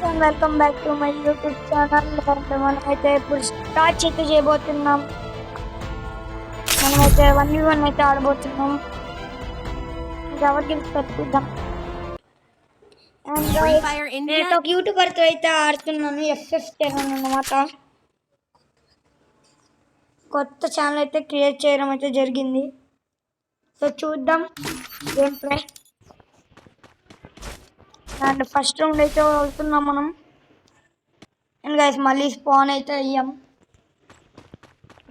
And welcome back to my YouTube channel. మనమైతే ఇప్పుడు start అయితే చేయబోతున్నాం. మనమైతే 1v1 అయితే ఆడబోతున్నాం. ఎవరు గెలుస్తారు చూద్దాం. అండ్ నేను ఒక యూట్యూబర్తో అయితే ఆడుతున్నాను, FF7 అన్నమాట. కొత్త ఛానల్ అయితే క్రియేట్ చేయడం అయితే జరిగింది. సో చూద్దాం game play. And first round అయితే వెళ్తున్నాం మనం. అండ్ గైస్ మళ్ళీ స్పాన్ అయితే అయ్యాం.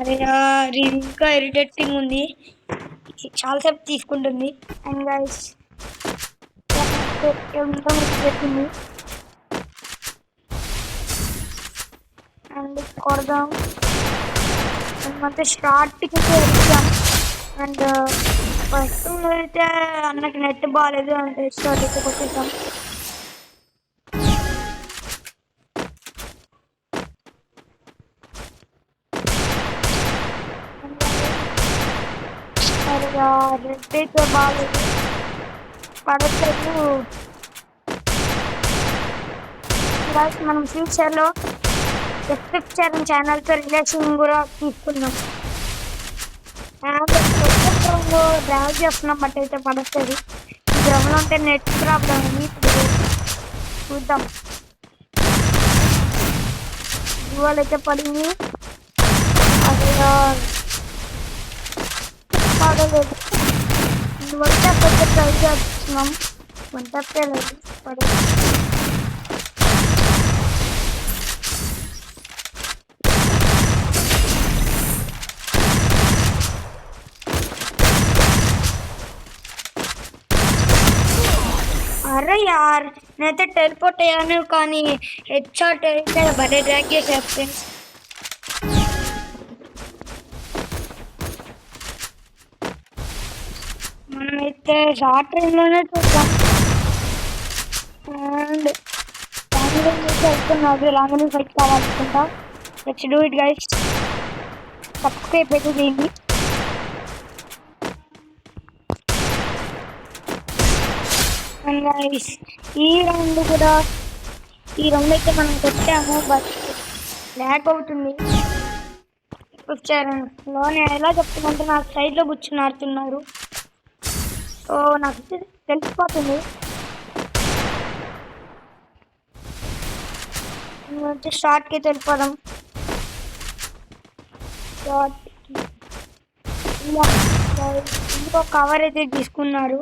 అరే ఇంకా ఇరిటేటింగ్ ఉంది, చాలాసేపు తీసుకుంటుంది. అండ్ గైస్ పెట్టింది అండ్ కొడదాం. అండ్ స్టార్టింగ్ అయితే వెళ్ళాం. అండ్ ఫస్ట్ అయితే అన్నకి నెట్ బాగాలేదు అంటే స్టార్ట్ అయితే కొట్టేసాం. రెడ్ అయితే బాగాలేదు, పడట్లేదు. మనం ఫ్యూచర్లో FF7 ఛానల్తో రిలేషన్ కూడా తీసుకున్నాం. డ్రైవ్ చేస్తున్నాం బట్ అయితే పడుతుంది. ఈ గ్రౌండ్లో ఉంటే నెట్ ప్రాబ్లం ఉంది. చూద్దాం. ఇవాళ అయితే పడింది, అదే పడలేదు. వన్ ట్యాప్ అయితే ట్రై చేస్తున్నాం, వన్ ట్యాపే లేదు, పడలేదు. అరే యార్ నేనైతే టెలిపోర్ట్ అయ్యాను, కానీ హెడ్ షాట్ అయితే భలే డ్రాగ్ చేశారు ఫ్రెండ్స్. మనమైతే షార్ట్ ట్రైన్లోనే చూద్దాం. అండ్ వెళ్తున్నది లాంగ్ ఫైట్ కావాలనుకుంటా. Let's do it guys. Subscribe అయితే చేయండి. అండ్ గైస్ ఈ రౌండ్ అయితే మనం కొట్టాము, బట్ ల్యాక్ అవుతుంది. వచ్చారులో నేను ఎలా చెప్తున్నంటే నాకు సైడ్లో కూర్చుని ఆడుతున్నారు. సో నాకు తెలిసిపోతుంది. షార్ట్కి వెళ్ళిపోదాం. ఇంకో కవర్ అయితే తీసుకున్నారు.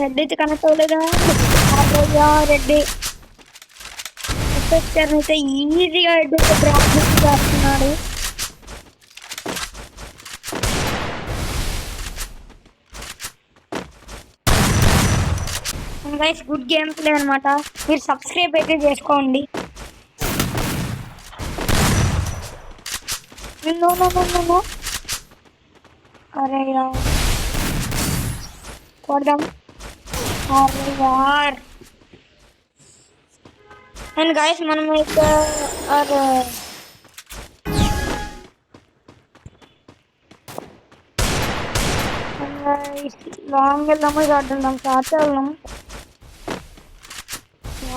హెడ్ అయితే కనెక్ట్ అవ్వలేదా? రెడ్డి అయితే ఈజీగా హెడ్ అయితే డ్రాప్ చేస్తున్నాడు. గైస్ గుడ్ గేమ్ ప్లే అనమాట. మీరు సబ్స్క్రైబ్ అయితే చేసుకోండి. అరే కొడదాం. అరే యార్. అండ్ గైస్ మనం అయితే లాంగ్ వెళ్దాము, షార్ట్ వెళ్దాం. షార్ట్ వెళ్దాం,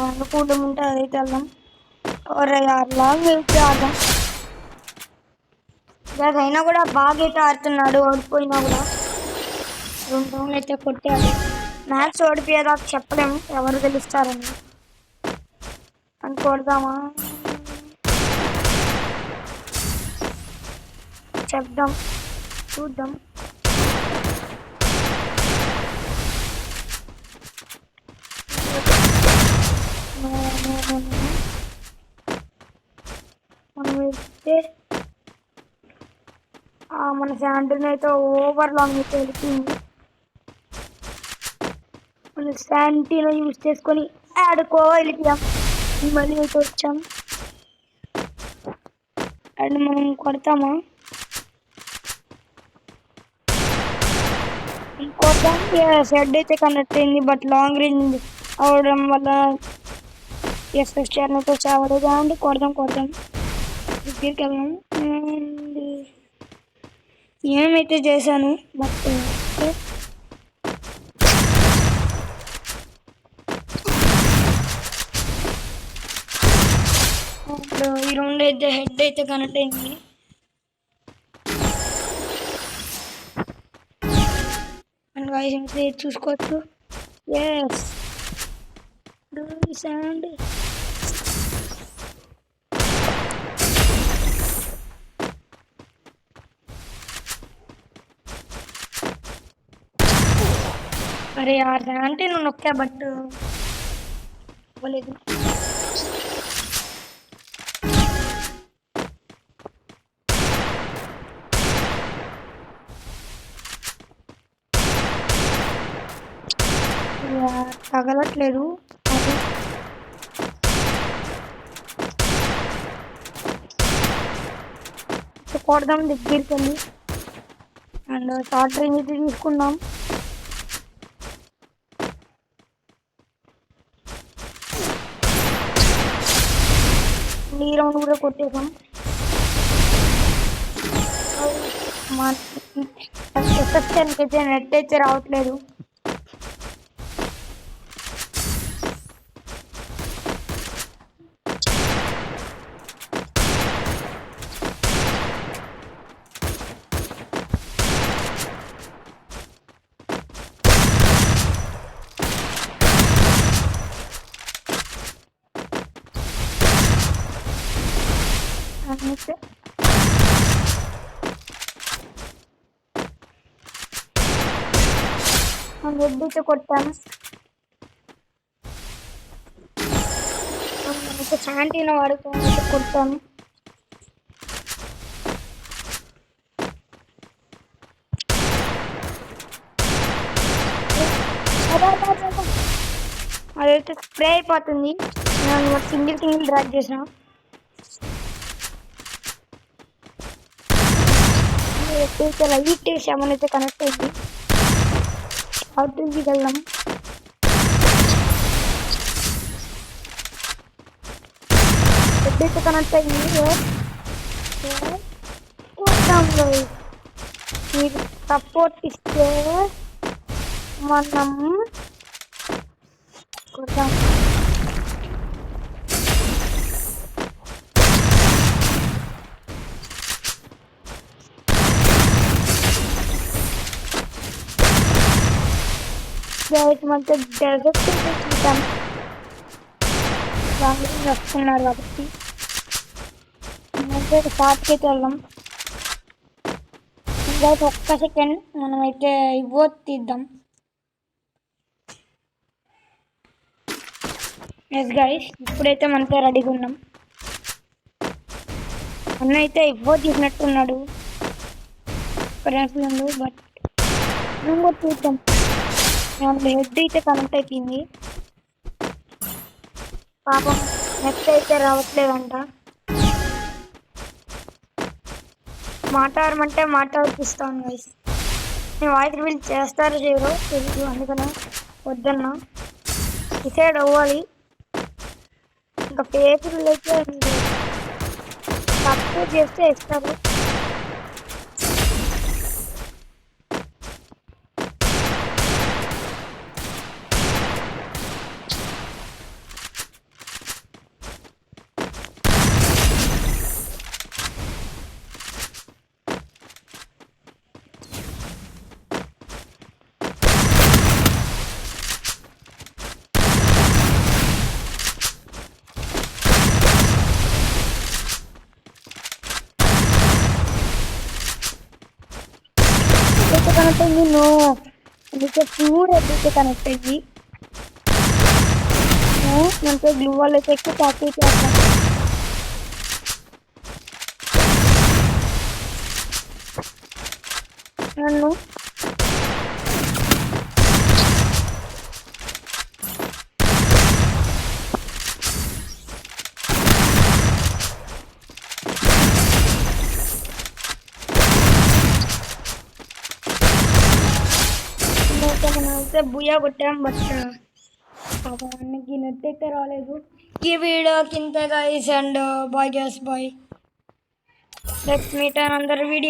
అనుకూలం ఉంటే అదైతే వెళ్దాం. అరే యార్ లాంగ్ వెళ్తే ఆడదాం. అయినా కూడా బాగా అయితే ఆడుతున్నాడు, ఓడిపోయినా కూడా 2 రౌండ్లు అయితే కొట్టాడు. మ్యాచ్ ఓడిపోయేదా చెప్పలేము, ఎవరు గెలుస్తారని. అని కొడదామా చెప్దాం, చూద్దాం. మనం అయితే మన శాంటిని అయితే ఓవర్ లాంగ్ అయితే వెళ్ళిపోయింది. మన శాంటీలో యూజ్ చేసుకొని ఆడుకో వెళ్ళిపోయాం. మళ్ళీ అయితే వచ్చాం. అండ్ మనం కొడతామా కొడతాం. షెడ్ అయితే కనెక్ట్ అయింది, బట్ లాంగ్ రేంజ్ అవడం వల్ల FF7 అయితే చావలేదు. అండి కొడదాం. దగ్గరికి వెళ్ళాం అండ్ ఏమైతే చేశాను బట్ ఈ రౌండ్ అయితే హెడ్ అయితే కనెక్ట్ అయింది. అండ్ వాయిస్ అయితే చూసుకోవచ్చు. ఎస్ డూ సౌండ్ అరే యార్ అంటే నువ్వు నొక్కా బట్ అవ్వలేదు. తగలట్లేదు కొడదాం దగ్గరికి వెళ్ళి అండ్ షార్ట్ రేంజ్ అయితే తీసుకుందాం. ఈ రౌండ్ కూడా కొట్టేసాం. ఎస్ఎస్ఎన్కి అయితే నెట్ అయితే రావట్లేదు. రెడ్డితో కొట్టాను. శాంటీని వాడుకొని కొట్టాను. అదైతే స్ప్రే అయిపోతుంది. నేను సింగిల్ డ్రాగ్ చేసిన లైట్ 7 అయితే కనెక్ట్ అయింది. అవుట్కి వెళ్దాం. ఎప్పుడైతే కనెక్ట్ అయింది మీరు సపోర్ట్ ఇస్తే మనం కొడతాం. మంచి డెజర్ట్ చూద్దాం. వస్తున్నారు కాబట్టి షార్ట్కి అయితే వెళ్దాం. ఇంకా ఒక్క సెకండ్ మనమైతే తీద్దాం. ఎస్ గైస్ ఇప్పుడైతే మనతో రెడీగా ఉన్నాం. అన్న అయితే తీసినట్టున్నాడు ఫ్రెండ్స్ బట్ నువ్వు చూద్దాం. హెడ్ అయితే కనెక్ట్ అయిపోయింది. పాపం నెక్స్ట్ అయితే రావట్లేదంట. మాట్లాడమంటే మాట్లాడిపిస్తాను గైస్. నేను వాయిస్ రివీల్ చేస్తారో చేయరో తెలియదు, అందుకనే వద్దన్నా. డిసైడ్ అవ్వాలి. ఇంకా పేపర్లు అయితే తక్కువ చేస్తే ఇస్తారు. కనెక్ట్ అయింది. అందుకే ప్యూర్ ఎడ్డితే కనెక్ట్ అయ్యి మనతో గ్లూ వాల్ అయితే ఎక్కువ ప్యాకేజ్ చేస్తాం. నన్ను అయితే బుయ్యా కొట్టాం. బట్ పాపానికి నెట్ అయితే రాలేదు. ఈ వీడియో కింద guys and bye guys bye. Let's meet another video.